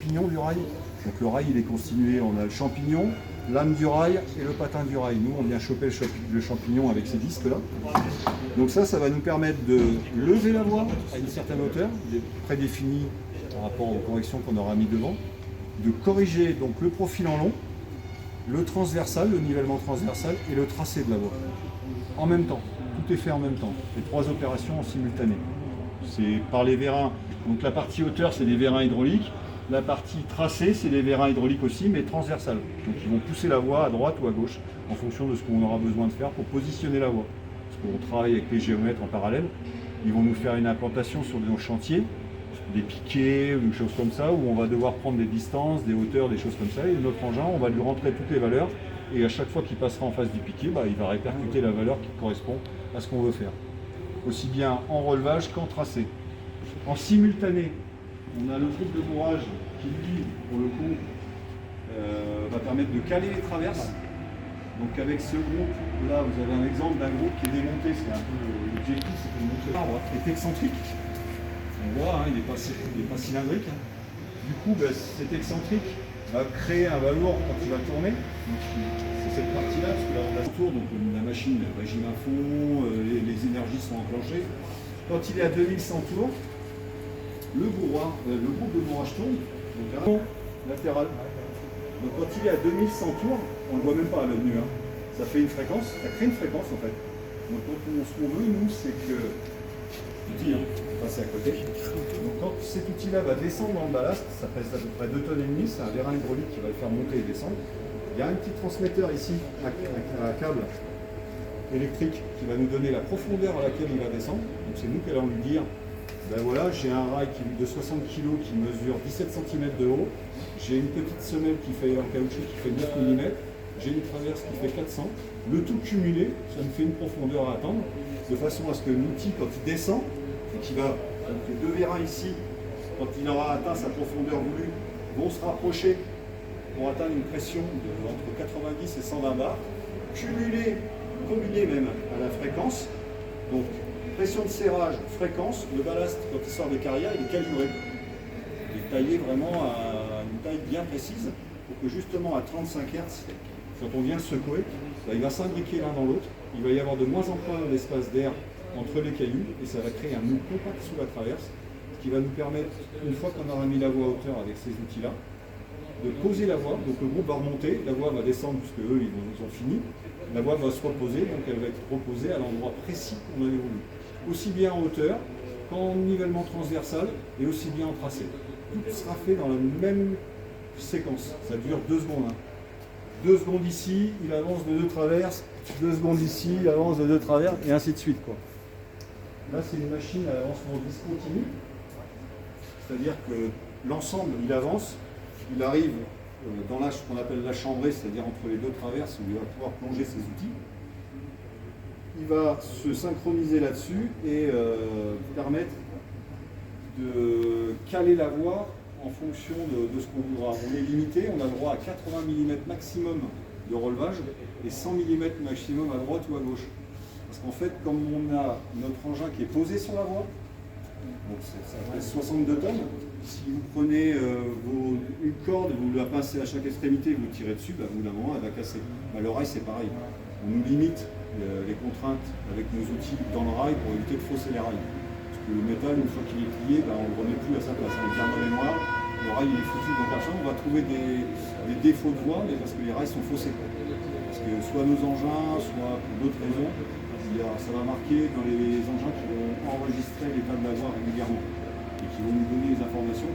champignon du rail. Donc le rail, il est constitué, on a le champignon, lame du rail et le patin du rail. Nous, on vient choper le champignon avec ces disques-là. Donc ça va nous permettre de lever la voie à une certaine hauteur, prédéfinie par rapport aux corrections qu'on aura mis devant, de corriger donc le profil en long, le transversal, le nivellement transversal et le tracé de la voie. En même temps, tout est fait en même temps. Les trois opérations en simultané. C'est par les vérins. Donc la partie hauteur, c'est des vérins hydrauliques. La partie tracée, c'est des vérins hydrauliques aussi, mais transversales. Donc ils vont pousser la voie à droite ou à gauche, en fonction de ce qu'on aura besoin de faire pour positionner la voie. Parce qu'on travaille avec les géomètres en parallèle. Ils vont nous faire une implantation sur nos chantiers, des piquets ou des choses comme ça, où on va devoir prendre des distances, des hauteurs, des choses comme ça. Et notre engin, on va lui rentrer toutes les valeurs. Et à chaque fois qu'il passera en face du piquet, il va répercuter la valeur qui correspond à ce qu'on veut faire. Aussi bien en relevage qu'en tracé. En simultané, on a le groupe de bourrage qui, lui, pour le coup, va permettre de caler les traverses. Donc avec ce groupe, là, vous avez un exemple d'un groupe qui est démonté. C'est un peu l'objectif, c'est de monter l'arbre est excentrique. On voit, il n'est pas cylindrique. Du coup, cet excentrique va créer un valour quand il va tourner. C'est cette partie-là, parce que là, on a le tour, donc la machine régime à fond, les énergies sont enclenchées. Quand il est à 2100 tours, le groupe de bourrage tourne, donc latéral. Donc quand il est à 2100 tours, on ne le voit même pas à l'œil nu, ça fait une fréquence, ça crée une fréquence en fait. Donc ce qu'on veut, nous, c'est que l'outil, passer à côté. Donc quand cet outil-là va descendre dans le ballast, ça pèse à peu près 2,5 tonnes, c'est un vérin hydraulique qui va le faire monter et descendre. Il y a un petit transmetteur ici, un câble électrique qui va nous donner la profondeur à laquelle il va descendre. Donc c'est nous qui allons lui dire, ben voilà, j'ai un rail de 60 kg qui mesure 17 cm de haut, j'ai une petite semelle qui fait en caoutchouc qui fait 9 mm, j'ai une traverse qui fait 400. Le tout cumulé, ça me fait une profondeur à atteindre, de façon à ce que l'outil, quand il descend, et qu'il va, donc les deux vérins ici, quand il aura atteint sa profondeur voulue, vont se rapprocher pour atteindre une pression entre 90 et 120 bars, cumulé, combiné même à la fréquence. Donc pression de serrage, fréquence, le ballast quand il sort des carrières, il est calibré. Il est taillé vraiment à une taille bien précise pour que justement à 35 Hz, quand on vient le secouer, il va s'imbriquer l'un dans l'autre, il va y avoir de moins en moins d'espace d'air entre les cailloux et ça va créer un nœud compact sous la traverse, ce qui va nous permettre, une fois qu'on aura mis la voie à hauteur avec ces outils-là, de poser la voie. Donc le groupe va remonter, la voie va descendre puisque eux ils ont fini, la voie va se reposer, donc elle va être reposée à l'endroit précis qu'on avait voulu. Aussi bien en hauteur qu'en nivellement transversal et aussi bien en tracé. Tout sera fait dans la même séquence, ça dure 2 secondes. 2 secondes ici, il avance de 2 traverses, 2 secondes ici, il avance de 2 travers, et ainsi de suite, quoi. Là, c'est une machine à avancement discontinu, c'est-à-dire que l'ensemble, il avance, il arrive dans ce qu'on appelle la chambrée, c'est-à-dire entre les 2 traverses, où il va pouvoir plonger ses outils. Il va se synchroniser là-dessus et permettre de caler la voie en fonction de ce qu'on voudra. On est limité, on a le droit à 80 mm maximum de relevage et 100 mm maximum à droite ou à gauche. Parce qu'en fait, comme on a notre engin qui est posé sur la voie, donc ça pèse 62 tonnes, si vous prenez une corde, vous la pincez à chaque extrémité et vous tirez dessus, au bout d'un moment elle va casser. Le rail c'est pareil, on nous limite les contraintes avec nos outils dans le rail pour éviter de fausser les rails. Parce que le métal, une fois qu'il est plié, on ne le remet plus à sa place. On vient dans les noirs, le rail il est foutu. Donc à ça, on va trouver des défauts de voie, mais parce que les rails sont faussés. Parce que soit nos engins, soit pour d'autres raisons, ça va marquer dans les engins qui vont enregistrer l'état de la voie régulièrement et qui vont nous donner les informations